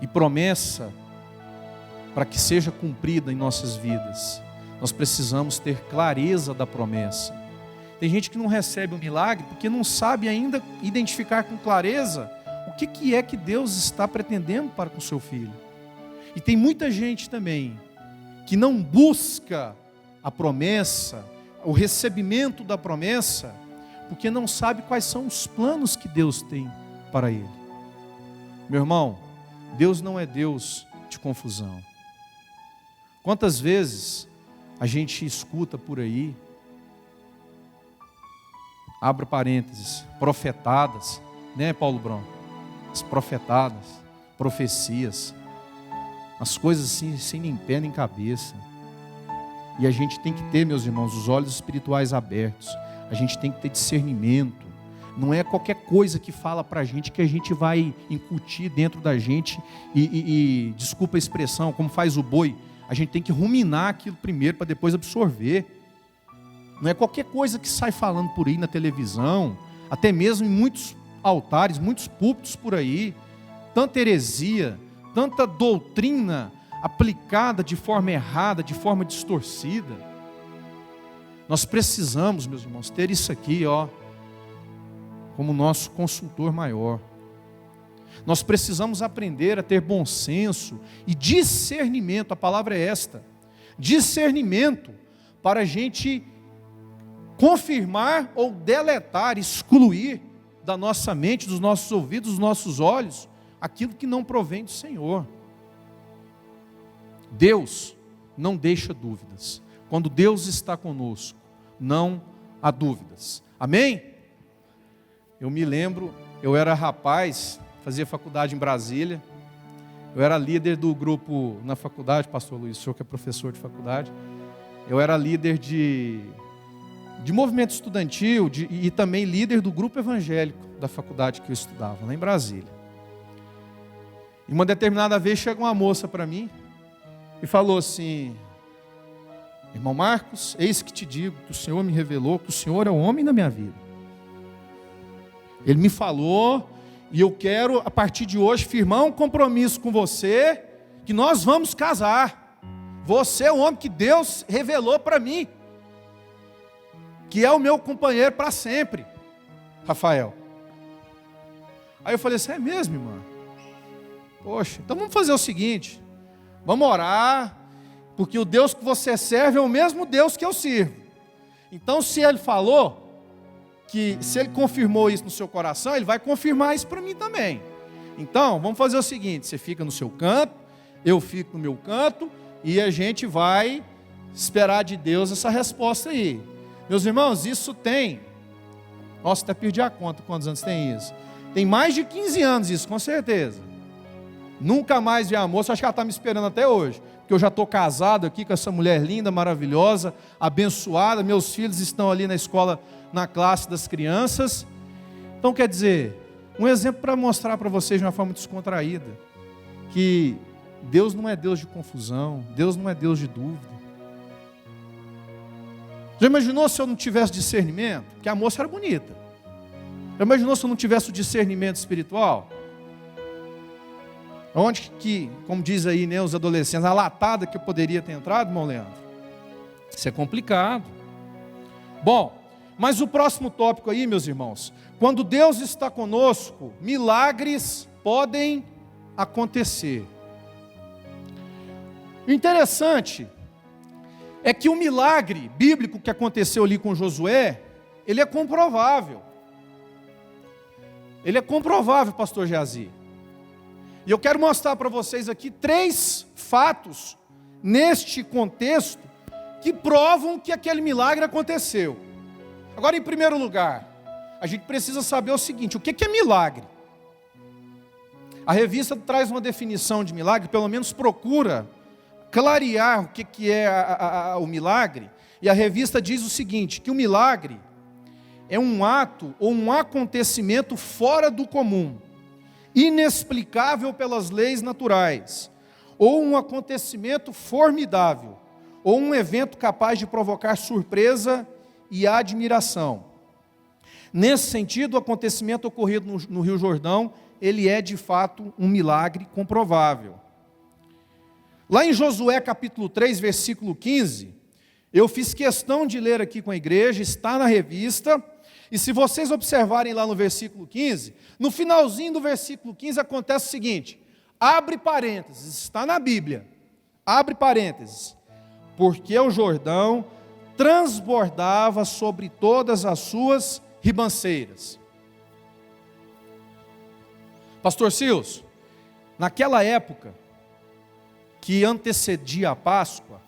E promessa, para que seja cumprida em nossas vidas, nós precisamos ter clareza da promessa. Tem gente que não recebe o milagre porque não sabe ainda identificar com clareza o que é que Deus está pretendendo para com o seu filho. E tem muita gente também que não busca a promessa, o recebimento da promessa, porque não sabe quais são os planos que Deus tem para ele. Meu irmão, Deus não é Deus de confusão. Quantas vezes a gente escuta por aí, abre parênteses, profetadas, né, Paulo Bron? As profetadas, profecias, as coisas assim, sem nem pé nem cabeça. E a gente tem que ter, meus irmãos, os olhos espirituais abertos. A gente tem que ter discernimento. Não é qualquer coisa que fala para a gente que a gente vai incutir dentro da gente e desculpa a expressão, como faz o boi. A gente tem que ruminar aquilo primeiro para depois absorver. Não é qualquer coisa que sai falando por aí na televisão, até mesmo em muitos altares, muitos púlpitos por aí. Tanta heresia, tanta doutrina aplicada de forma errada, de forma distorcida. Nós precisamos, meus irmãos, ter isso aqui, como nosso consultor maior. Nós precisamos aprender a ter bom senso e discernimento, a palavra é esta, discernimento, para a gente confirmar ou deletar, excluir da nossa mente, dos nossos ouvidos, dos nossos olhos, aquilo que não provém do Senhor. Deus não deixa dúvidas. Quando Deus está conosco, não há dúvidas. Amém? Eu me lembro, eu era rapaz, fazia faculdade em Brasília, eu era líder do grupo na faculdade, pastor Luiz, o senhor que é professor de faculdade, eu era líder de movimento estudantil e também líder do grupo evangélico da faculdade que eu estudava, lá em Brasília. E uma determinada vez chega uma moça para mim e falou assim: irmão Marcos, eis que te digo que o Senhor me revelou que o Senhor é o homem da minha vida. Ele me falou, e eu quero, a partir de hoje, firmar um compromisso com você, que nós vamos casar. Você é o homem que Deus revelou para mim, que é o meu companheiro para sempre, Rafael. Aí eu falei assim, é mesmo, irmã? Poxa, então vamos fazer o seguinte, vamos orar, porque o Deus que você serve é o mesmo Deus que eu sirvo. Então se Ele falou, que se Ele confirmou isso no seu coração, Ele vai confirmar isso para mim também. Então, vamos fazer o seguinte, você fica no seu canto, eu fico no meu canto, e a gente vai esperar de Deus essa resposta aí. Meus irmãos, isso tem, nossa, até perdi a conta quantos anos tem isso. Tem mais de 15 anos isso, com certeza. Nunca mais vi a moça, acho que ela está me esperando até hoje, porque eu já estou casado aqui com essa mulher linda, maravilhosa, abençoada, meus filhos estão ali na escola, na classe das crianças. Então quer dizer, um exemplo para mostrar para vocês de uma forma descontraída, que Deus não é Deus de confusão, Deus não é Deus de dúvida. Já imaginou se eu não tivesse discernimento? Porque a moça era bonita. Já imaginou se eu não tivesse o discernimento espiritual? Onde que, como diz aí, né, os adolescentes, a latada que eu poderia ter entrado, irmão Leandro? Isso é complicado. Bom, mas o próximo tópico aí, meus irmãos, quando Deus está conosco, milagres podem acontecer. O interessante é que o milagre bíblico que aconteceu ali com Josué, ele é comprovável. Ele é comprovável, pastor Geazi. E eu quero mostrar para vocês aqui 3 fatos neste contexto que provam que aquele milagre aconteceu. Agora, em primeiro lugar, a gente precisa saber o seguinte, o que é milagre? A revista traz uma definição de milagre, pelo menos procura clarear o que é o milagre, e a revista diz o seguinte, que o milagre é um ato ou um acontecimento fora do comum, inexplicável pelas leis naturais, ou um acontecimento formidável, ou um evento capaz de provocar surpresa e admiração. Nesse sentido, o acontecimento ocorrido no Rio Jordão, ele é de fato um milagre comprovável. Lá em Josué capítulo 3, versículo 15, eu fiz questão de ler aqui com a igreja, está na revista, e se vocês observarem lá no versículo 15, no finalzinho do versículo 15 acontece o seguinte, abre parênteses, está na Bíblia, abre parênteses, porque o Jordão transbordava sobre todas as suas ribanceiras. Pastor Silas, naquela época que antecedia a Páscoa,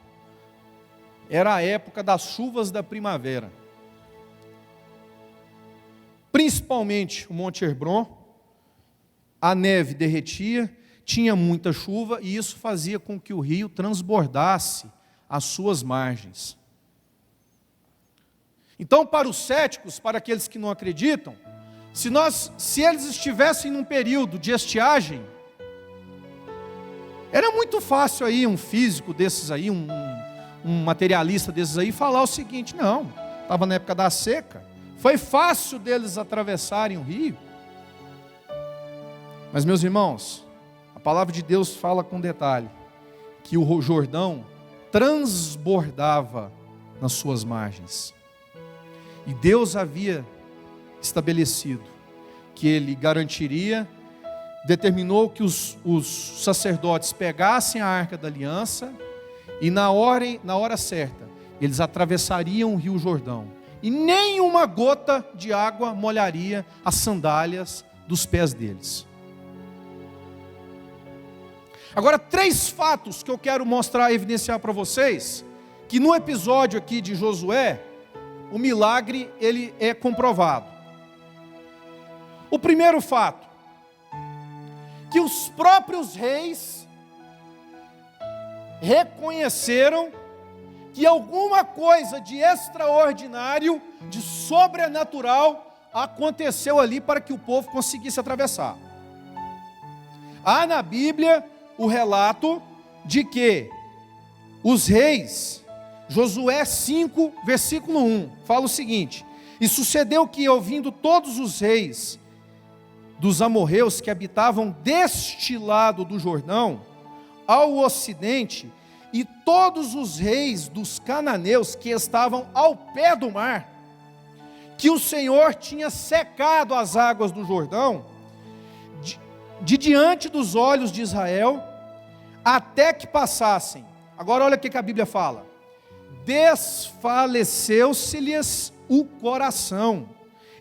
era a época das chuvas da primavera. Principalmente o Monte Hermon, a neve derretia, tinha muita chuva e isso fazia com que o rio transbordasse as suas margens. Então, para os céticos, para aqueles que não acreditam, se eles estivessem num período de estiagem, era muito fácil aí um físico desses aí, um materialista desses aí, falar o seguinte, não, estava na época da seca, foi fácil deles atravessarem o rio. Mas, meus irmãos, a palavra de Deus fala com detalhe, que o Jordão transbordava nas suas margens. E Deus havia estabelecido que Ele garantiria, determinou que os sacerdotes pegassem a arca da aliança e na hora certa, eles atravessariam o rio Jordão. E nenhuma gota de água molharia as sandálias dos pés deles. Agora, 3 fatos que eu quero mostrar, evidenciar para vocês, que no episódio aqui de Josué, o milagre ele é comprovado. O primeiro fato, que os próprios reis reconheceram que alguma coisa de extraordinário, de sobrenatural, aconteceu ali para que o povo conseguisse atravessar. Há na Bíblia o relato de que os reis, Josué 5, versículo 1, fala o seguinte, e sucedeu que, ouvindo todos os reis dos amorreus que habitavam deste lado do Jordão, ao ocidente, e todos os reis dos cananeus que estavam ao pé do mar, que o Senhor tinha secado as águas do Jordão, de diante dos olhos de Israel, até que passassem. Agora olha o que a Bíblia fala: desfaleceu-se-lhes o coração,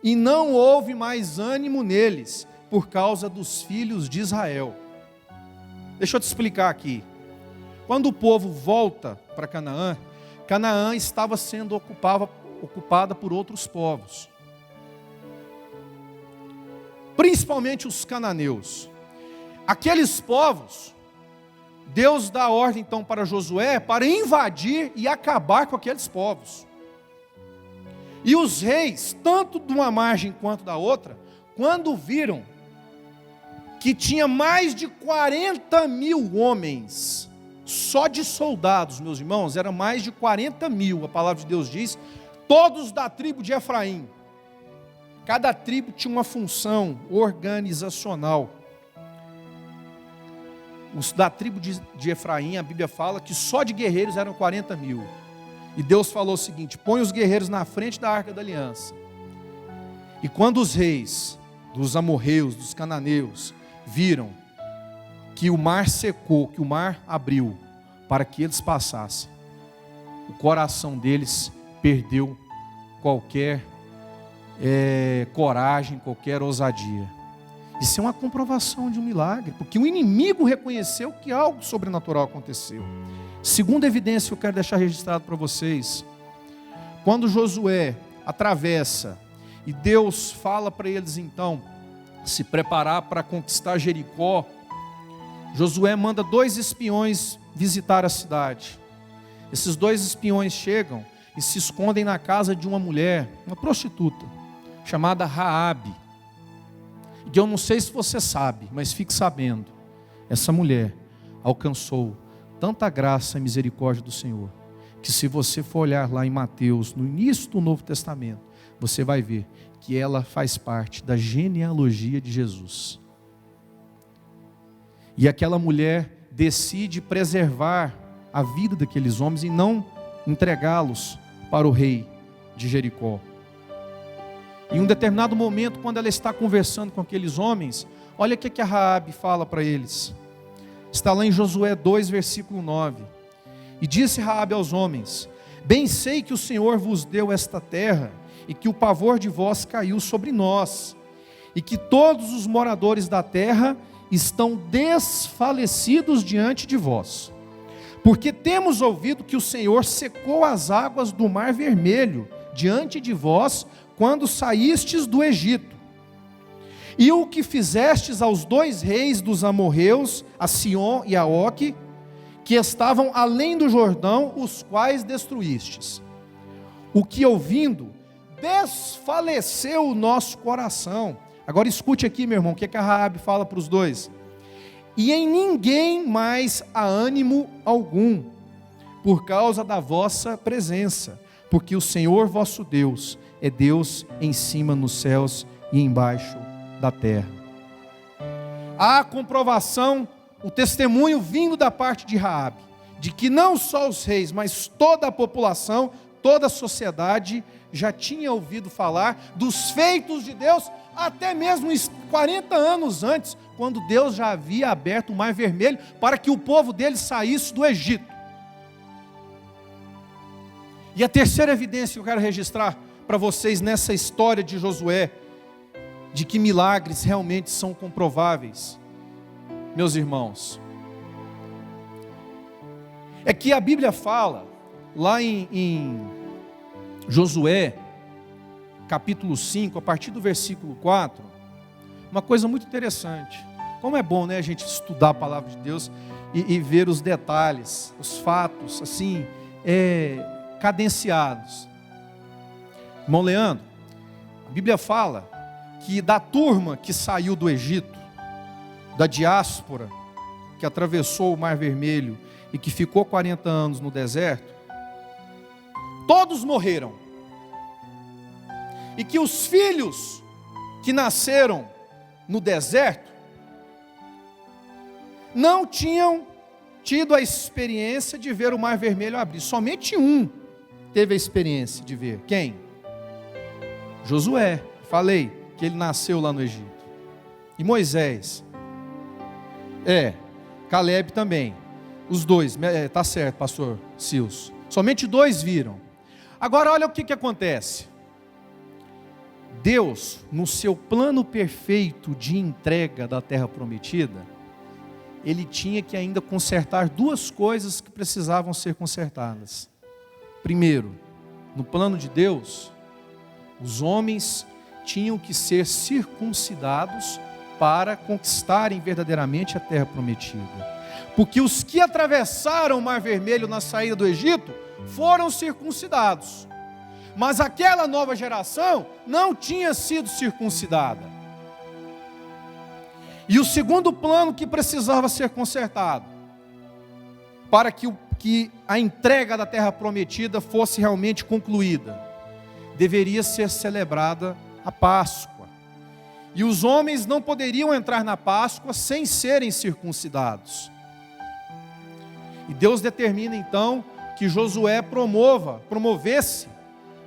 e não houve mais ânimo neles, por causa dos filhos de Israel. Deixa eu te explicar aqui. Quando o povo volta para Canaã, Canaã estava sendo ocupada por outros povos, principalmente os cananeus. Aqueles povos, Deus dá ordem então para Josué para invadir e acabar com aqueles povos. E os reis, tanto de uma margem quanto da outra, quando viram que tinha mais de 40 mil homens, só de soldados, meus irmãos, era mais de 40 mil, a palavra de Deus diz, todos da tribo de Efraim. Cada tribo tinha uma função organizacional. Os da tribo de Efraim, a Bíblia fala que só de guerreiros eram 40 mil. E Deus falou o seguinte: põe os guerreiros na frente da Arca da Aliança. E quando os reis dos amorreus, dos cananeus, viram que o mar secou, que o mar abriu, para que eles passassem, o coração deles perdeu qualquer coragem, qualquer ousadia. Isso é uma comprovação de um milagre, porque o inimigo reconheceu que algo sobrenatural aconteceu. Segunda evidência que eu quero deixar registrado para vocês: quando Josué atravessa e Deus fala para eles então se preparar para conquistar Jericó, Josué manda 2 espiões visitar a cidade. Esses 2 espiões chegam e se escondem na casa de uma mulher, uma prostituta, chamada Raabe. E eu não sei se você sabe, mas fique sabendo, essa mulher alcançou tanta graça e misericórdia do Senhor, que se você for olhar lá em Mateus, no início do Novo Testamento, você vai ver que ela faz parte da genealogia de Jesus. E aquela mulher decide preservar a vida daqueles homens e não entregá-los para o rei de Jericó. Em um determinado momento, quando ela está conversando com aqueles homens, olha o que a Raabe fala para eles. Está lá em Josué 2, versículo 9. E disse Raabe aos homens: bem sei que o Senhor vos deu esta terra, e que o pavor de vós caiu sobre nós, e que todos os moradores da terra estão desfalecidos diante de vós, porque temos ouvido que o Senhor secou as águas do Mar Vermelho diante de vós, quando saístes do Egito, e o que fizestes aos 2 reis dos amorreus, a Sion e a Og, que estavam além do Jordão, os quais destruístes. O que ouvindo, desfaleceu o nosso coração. Agora escute aqui, meu irmão, o que a Raabe fala para os 2. E em ninguém mais há ânimo algum, por causa da vossa presença, porque o Senhor vosso Deus é Deus em cima nos céus e embaixo da terra. Há comprovação, o testemunho vindo da parte de Raabe, de que não só os reis, mas toda a população, toda a sociedade já tinha ouvido falar dos feitos de Deus, até mesmo 40 anos antes, quando Deus já havia aberto o Mar Vermelho para que o povo dele saísse do Egito. E a terceira evidência que eu quero registrar para vocês nessa história de Josué, de que milagres realmente são comprováveis, meus irmãos, é que a Bíblia fala, lá em Josué, capítulo 5, a partir do versículo 4, uma coisa muito interessante. Como é bom, né, a gente estudar a palavra de Deus e ver os detalhes, os fatos, assim, cadenciados. Irmão Leandro, a Bíblia fala que da turma que saiu do Egito, da diáspora, que atravessou o Mar Vermelho e que ficou 40 anos no deserto, todos morreram. E que os filhos que nasceram no deserto, não tinham tido a experiência de ver o Mar Vermelho abrir. Somente um teve a experiência de ver. Quem? Josué. Falei que ele nasceu lá no Egito. E Moisés. Caleb também. Os dois. Tá certo, pastor Silso. Somente 2 viram. Agora olha o que acontece. Deus, no seu plano perfeito de entrega da terra prometida, ele tinha que ainda consertar 2 coisas que precisavam ser consertadas. Primeiro, no plano de Deus, os homens tinham que ser circuncidados para conquistarem verdadeiramente a terra prometida. Porque os que atravessaram o Mar Vermelho na saída do Egito foram circuncidados. Mas aquela nova geração não tinha sido circuncidada. E o segundo plano que precisava ser consertado, para que a entrega da terra prometida fosse realmente concluída, deveria ser celebrada a Páscoa. E os homens não poderiam entrar na Páscoa sem serem circuncidados. E Deus determina então que Josué promovesse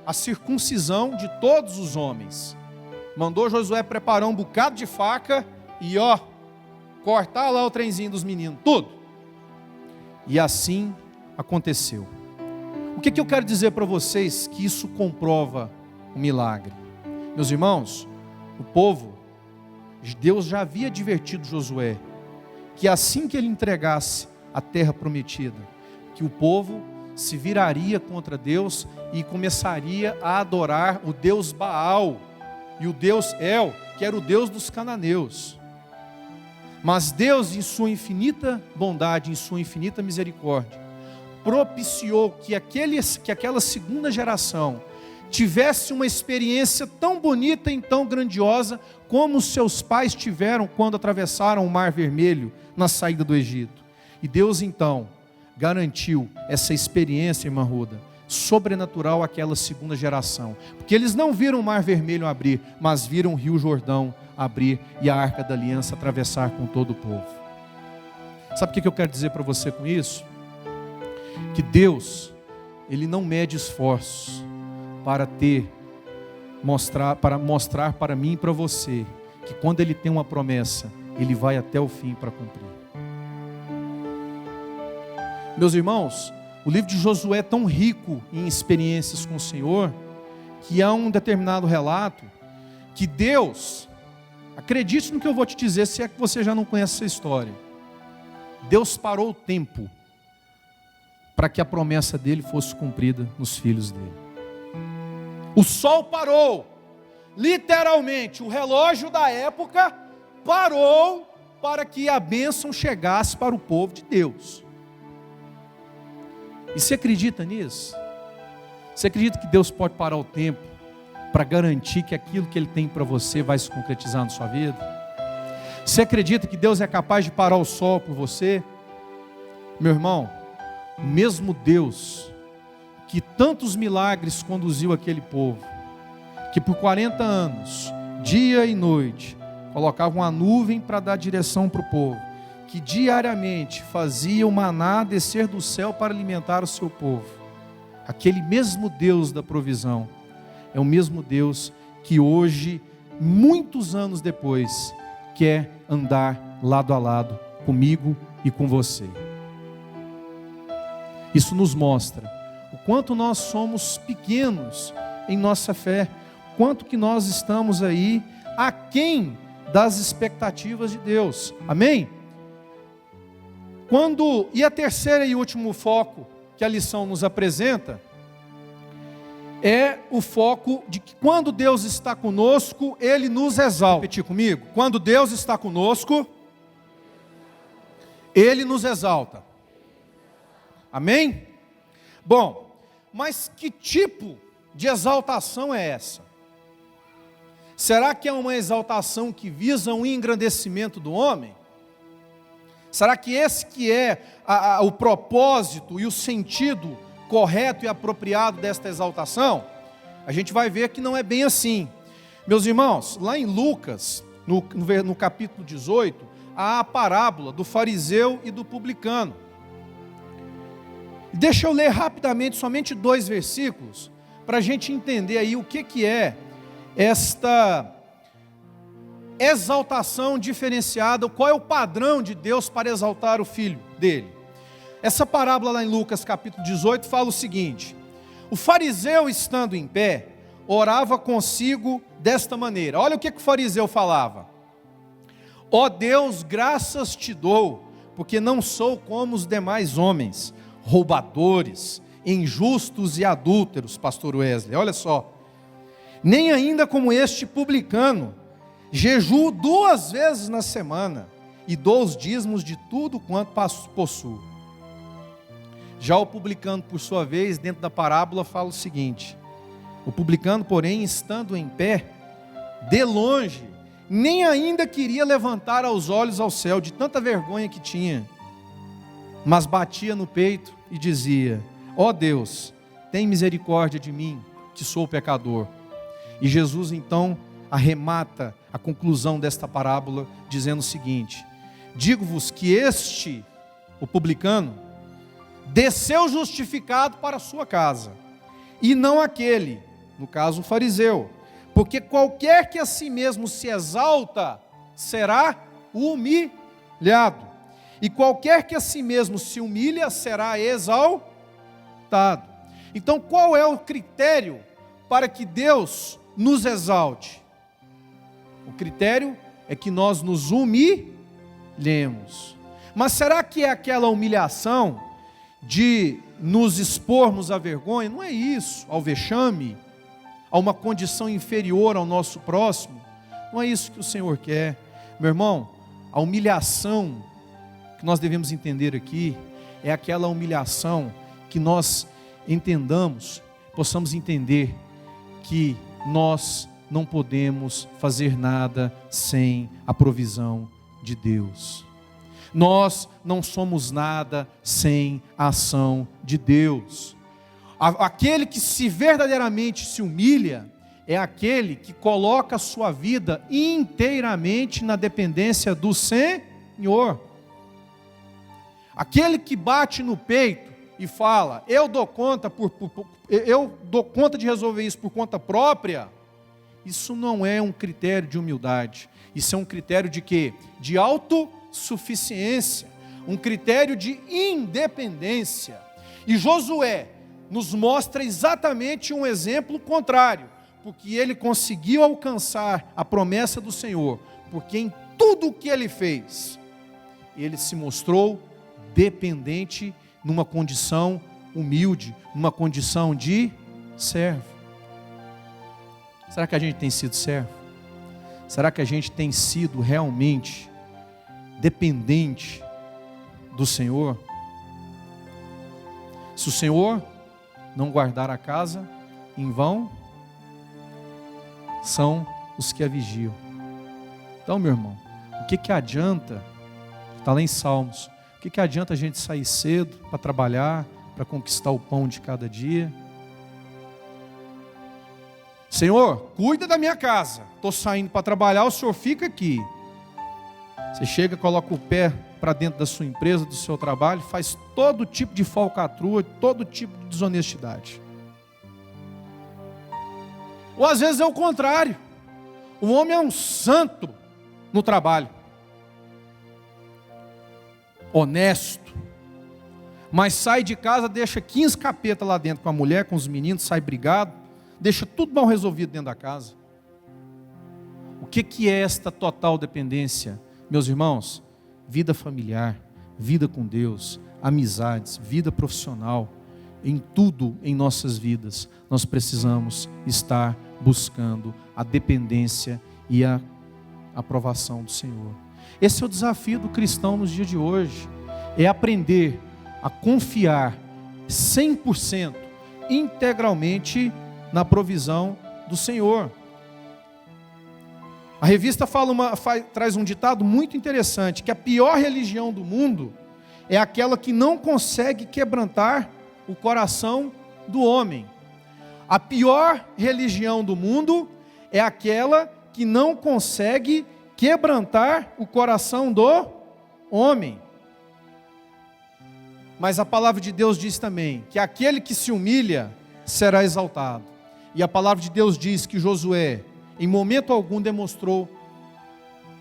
a circuncisão de todos os homens. Mandou Josué preparar um bocado de faca e cortar lá o trenzinho dos meninos, tudo. E assim aconteceu. O que eu quero dizer para vocês que isso comprova o milagre? Meus irmãos, o povo, Deus já havia advertido Josué que assim que ele entregasse a terra prometida, que o povo se viraria contra Deus e começaria a adorar o Deus Baal e o Deus El, que era o Deus dos cananeus. Mas Deus, em sua infinita bondade, em sua infinita misericórdia, propiciou que aquela segunda geração tivesse uma experiência tão bonita e tão grandiosa como os seus pais tiveram quando atravessaram o Mar Vermelho na saída do Egito. E Deus então garantiu essa experiência, irmã Ruda, sobrenatural àquela segunda geração. Porque eles não viram o Mar Vermelho abrir, mas viram o Rio Jordão abrir e a Arca da Aliança atravessar com todo o povo. Sabe o que eu quero dizer para você com isso? Que Deus, Ele não mede esforços para mostrar para mim e para você, que quando Ele tem uma promessa, Ele vai até o fim para cumprir. Meus irmãos, o livro de Josué é tão rico em experiências com o Senhor, que há um determinado relato, que Deus, acredite no que eu vou te dizer, se é que você já não conhece essa história, Deus parou o tempo, para que a promessa dele fosse cumprida nos filhos dele. O sol parou, literalmente, o relógio da época parou, para que a bênção chegasse para o povo de Deus. E você acredita nisso? Você acredita que Deus pode parar o tempo para garantir que aquilo que Ele tem para você vai se concretizar na sua vida? Você acredita que Deus é capaz de parar o sol por você? Meu irmão, o mesmo Deus que tantos milagres conduziu aquele povo, que por 40 anos, dia e noite, colocava uma nuvem para dar direção para o povo, que diariamente fazia o maná descer do céu para alimentar o seu povo, aquele mesmo Deus da provisão, é o mesmo Deus que hoje, muitos anos depois, quer andar lado a lado comigo e com você. Isso nos mostra o quanto nós somos pequenos em nossa fé, quanto que nós estamos aí aquém das expectativas de Deus. Amém? E a terceira e último foco que a lição nos apresenta é o foco de que quando Deus está conosco, Ele nos exalta. Repetir comigo? Quando Deus está conosco, Ele nos exalta. Amém? Bom, mas que tipo de exaltação é essa? Será que é uma exaltação que visa um engrandecimento do homem? Será que esse que é o propósito e o sentido correto e apropriado desta exaltação? A gente vai ver que não é bem assim. Meus irmãos, lá em Lucas, no capítulo 18, há a parábola do fariseu e do publicano. Deixa eu ler rapidamente somente 2 versículos, para a gente entender aí o que é esta exaltação diferenciada, qual é o padrão de Deus para exaltar o filho dele. Essa parábola lá em Lucas capítulo 18 fala o seguinte: o fariseu, estando em pé, orava consigo desta maneira. Olha o que o fariseu falava: ó Deus, graças te dou, porque não sou como os demais homens, roubadores, injustos e adúlteros. Pastor Wesley, olha só, nem ainda como este publicano. Jejuo 2 vezes na semana e dou os dízimos de tudo quanto possuo. Já o publicano, por sua vez, dentro da parábola, fala o seguinte: o publicano, porém, estando em pé, de longe, nem ainda queria levantar os olhos ao céu, de tanta vergonha que tinha, mas batia no peito e dizia: ó Deus, tem misericórdia de mim, que sou pecador. E Jesus então arremata a conclusão desta parábola dizendo o seguinte: digo-vos que este, o publicano, desceu justificado para a sua casa, e não aquele, no caso o fariseu, porque qualquer que a si mesmo se exalta, será humilhado, e qualquer que a si mesmo se humilha, será exaltado. Então qual é o critério para que Deus nos exalte? O critério é que nós nos humilhemos. Mas será que é aquela humilhação de nos expormos à vergonha? Não é isso, ao vexame, a uma condição inferior ao nosso próximo. Não é isso que o Senhor quer. Meu irmão, a humilhação que nós devemos entender aqui é aquela humilhação que nós entendamos, possamos entender que nós não podemos fazer nada sem a provisão de Deus. Nós não somos nada sem a ação de Deus. Aquele que verdadeiramente se humilha é aquele que coloca a sua vida inteiramente na dependência do Senhor. Aquele que bate no peito e fala: eu dou conta de resolver isso por conta própria. Isso não é um critério de humildade. Isso é um critério de quê? De autossuficiência, um critério de independência. E Josué nos mostra exatamente um exemplo contrário, porque ele conseguiu alcançar a promessa do Senhor, porque em tudo o que ele fez, ele se mostrou dependente, numa condição humilde, numa condição de servo. Será que a gente tem sido servo? Será que a gente tem sido realmente dependente do Senhor? Se o Senhor não guardar a casa, em vão são os que a vigiam. Então, meu irmão, o que adianta, está lá em Salmos, o que adianta a gente sair cedo para trabalhar, para conquistar o pão de cada dia? Senhor, cuida da minha casa, estou saindo para trabalhar, o Senhor fica aqui. Você chega, coloca o pé para dentro da sua empresa, do seu trabalho, faz todo tipo de falcatrua, todo tipo de desonestidade. Ou às vezes é o contrário, o homem é um santo no trabalho, honesto, mas sai de casa, deixa 15 capetas lá dentro com a mulher, com os meninos, sai brigado, deixa tudo mal resolvido dentro da casa. O que é esta total dependência? Meus irmãos, vida familiar, vida com Deus, amizades, vida profissional, em tudo em nossas vidas, nós precisamos estar buscando a dependência e a aprovação do Senhor. Esse é o desafio do cristão nos dias de hoje, é aprender a confiar 100%, integralmente na provisão do Senhor. A revista traz um ditado muito interessante, que a pior religião do mundo é aquela que não consegue quebrantar o coração do homem. A pior religião do mundo é aquela que não consegue quebrantar o coração do homem. Mas a palavra de Deus diz também que aquele que se humilha será exaltado. E a palavra de Deus diz que Josué, em momento algum, demonstrou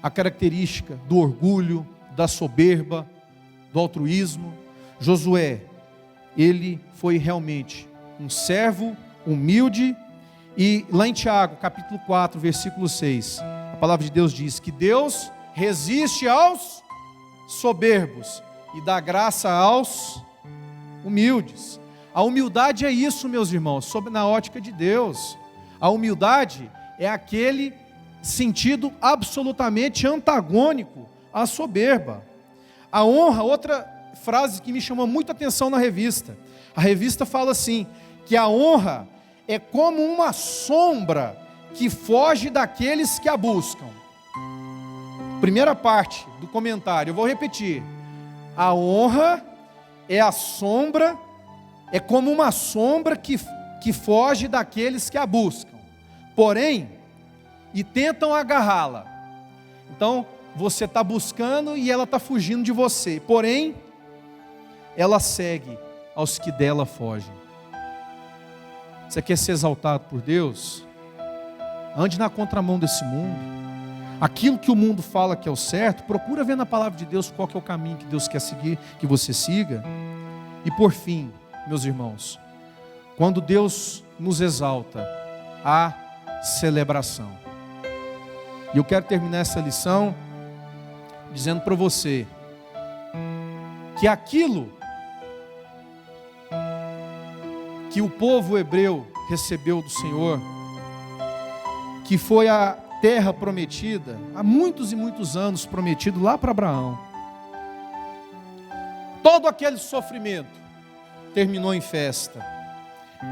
a característica do orgulho, da soberba, do altruísmo. Josué, ele foi realmente um servo humilde. E lá em Tiago, capítulo 4, versículo 6, a palavra de Deus diz que Deus resiste aos soberbos e dá graça aos humildes. A humildade é isso, meus irmãos, na ótica de Deus. A humildade é aquele sentido absolutamente antagônico à soberba. A honra, outra frase que me chamou muita atenção na revista. A revista fala assim, que a honra é como uma sombra que foge daqueles que a buscam. Primeira parte do comentário, eu vou repetir. A honra é a sombra, é como uma sombra que foge daqueles que a buscam. Porém, e tentam agarrá-la. Então, você está buscando e ela está fugindo de você. Porém, ela segue aos que dela fogem. Você quer ser exaltado por Deus? Ande na contramão desse mundo. Aquilo que o mundo fala que é o certo, procura ver na palavra de Deus qual que é o caminho que Deus quer seguir, que você siga. E por fim, meus irmãos, quando Deus nos exalta, há celebração. E eu quero terminar essa lição dizendo para você que aquilo que o povo hebreu recebeu do Senhor, que foi a terra prometida, há muitos e muitos anos prometido lá para Abraão. Todo aquele sofrimento terminou em festa,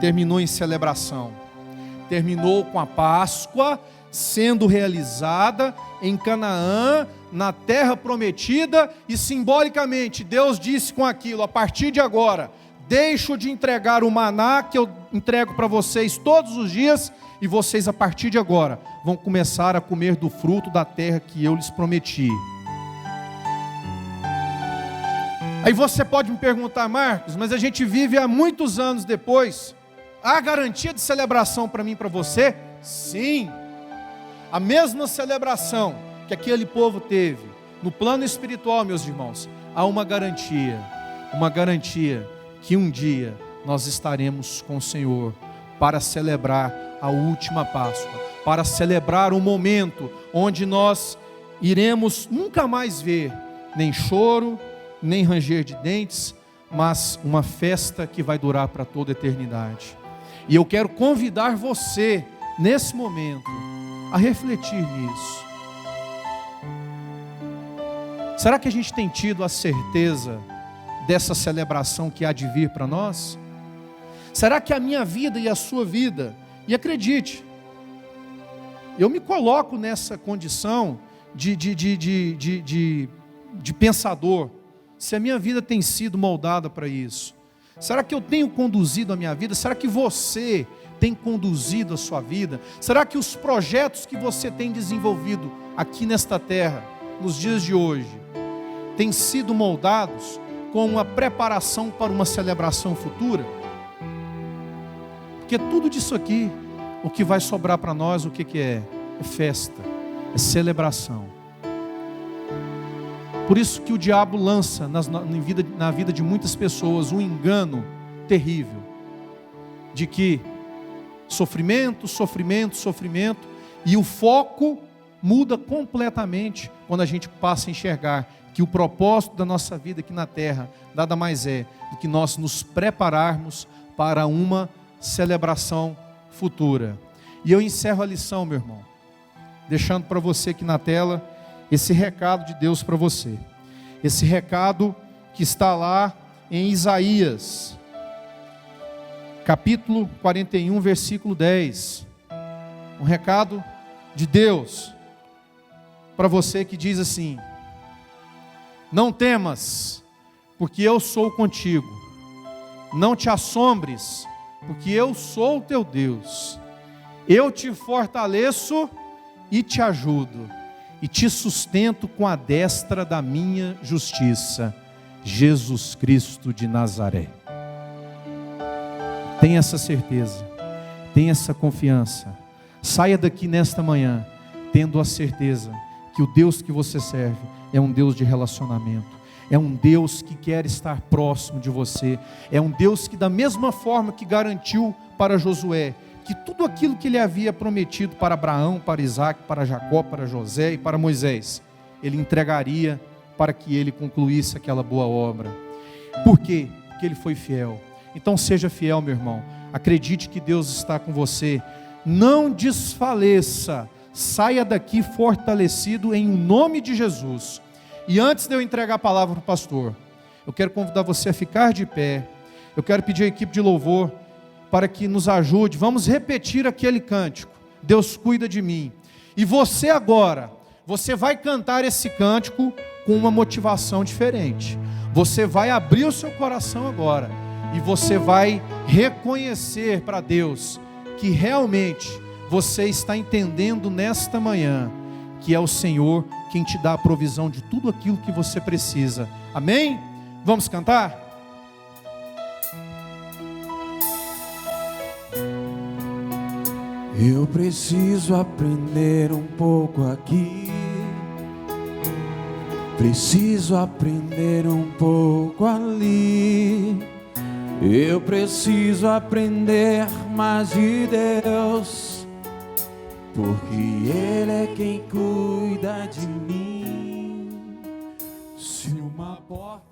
terminou em celebração, terminou com a Páscoa sendo realizada em Canaã, na terra prometida, e simbolicamente Deus disse com aquilo: a partir de agora, deixo de entregar o maná que eu entrego para vocês todos os dias, e vocês a partir de agora vão começar a comer do fruto da terra que eu lhes prometi. Aí você pode me perguntar: Marcos, mas a gente vive há muitos anos depois, há garantia de celebração para mim e para você? Sim, a mesma celebração que aquele povo teve no plano espiritual, meus irmãos, há uma garantia que um dia nós estaremos com o Senhor para celebrar a última Páscoa, para celebrar um momento onde nós iremos nunca mais ver nem choro, nem ranger de dentes, mas uma festa que vai durar para toda a eternidade. E eu quero convidar você, nesse momento, a refletir nisso. Será que a gente tem tido a certeza dessa celebração que há de vir para nós? Será que a minha vida e a sua vida, e acredite, eu me coloco nessa condição de pensador, se a minha vida tem sido moldada para isso? Será que eu tenho conduzido a minha vida? Será que você tem conduzido a sua vida? Será que os projetos que você tem desenvolvido aqui nesta terra, nos dias de hoje, têm sido moldados com uma preparação para uma celebração futura? Porque tudo disso aqui, o que vai sobrar para nós, o que é? É festa, é celebração. Por isso que o diabo lança na vida de muitas pessoas um engano terrível, de que sofrimento, sofrimento, sofrimento, e o foco muda completamente quando a gente passa a enxergar que o propósito da nossa vida aqui na terra nada mais é do que nós nos prepararmos para uma celebração futura. E eu encerro a lição, meu irmão, deixando para você aqui na tela esse recado de Deus para você. Esse recado que está lá em Isaías, capítulo 41, versículo 10. Um recado de Deus para você que diz assim: não temas, porque eu sou contigo. Não te assombres, porque eu sou o teu Deus. Eu te fortaleço e te ajudo. e te sustento com a destra da minha justiça, Jesus Cristo de Nazaré. Tenha essa certeza, tenha essa confiança. Saia daqui nesta manhã tendo a certeza que o Deus que você serve é um Deus de relacionamento, é um Deus que quer estar próximo de você, é um Deus que, da mesma forma que garantiu para Josué que tudo aquilo que ele havia prometido para Abraão, para Isaac, para Jacó, para José e para Moisés, ele entregaria para que ele concluísse aquela boa obra. Por quê? Porque ele foi fiel. Então seja fiel, meu irmão, acredite que Deus está com você, não desfaleça, saia daqui fortalecido em nome de Jesus. E antes de eu entregar a palavra para o pastor, eu quero convidar você a ficar de pé, eu quero pedir à equipe de louvor para que nos ajude, vamos repetir aquele cântico, Deus cuida de mim, e você agora, você vai cantar esse cântico com uma motivação diferente, você vai abrir o seu coração agora, e você vai reconhecer para Deus, que realmente você está entendendo nesta manhã, que é o Senhor quem te dá a provisão de tudo aquilo que você precisa, amém? Vamos cantar? Eu preciso aprender um pouco aqui, preciso aprender um pouco ali. Eu preciso aprender mais de Deus, porque Ele é quem cuida de mim. Se uma porta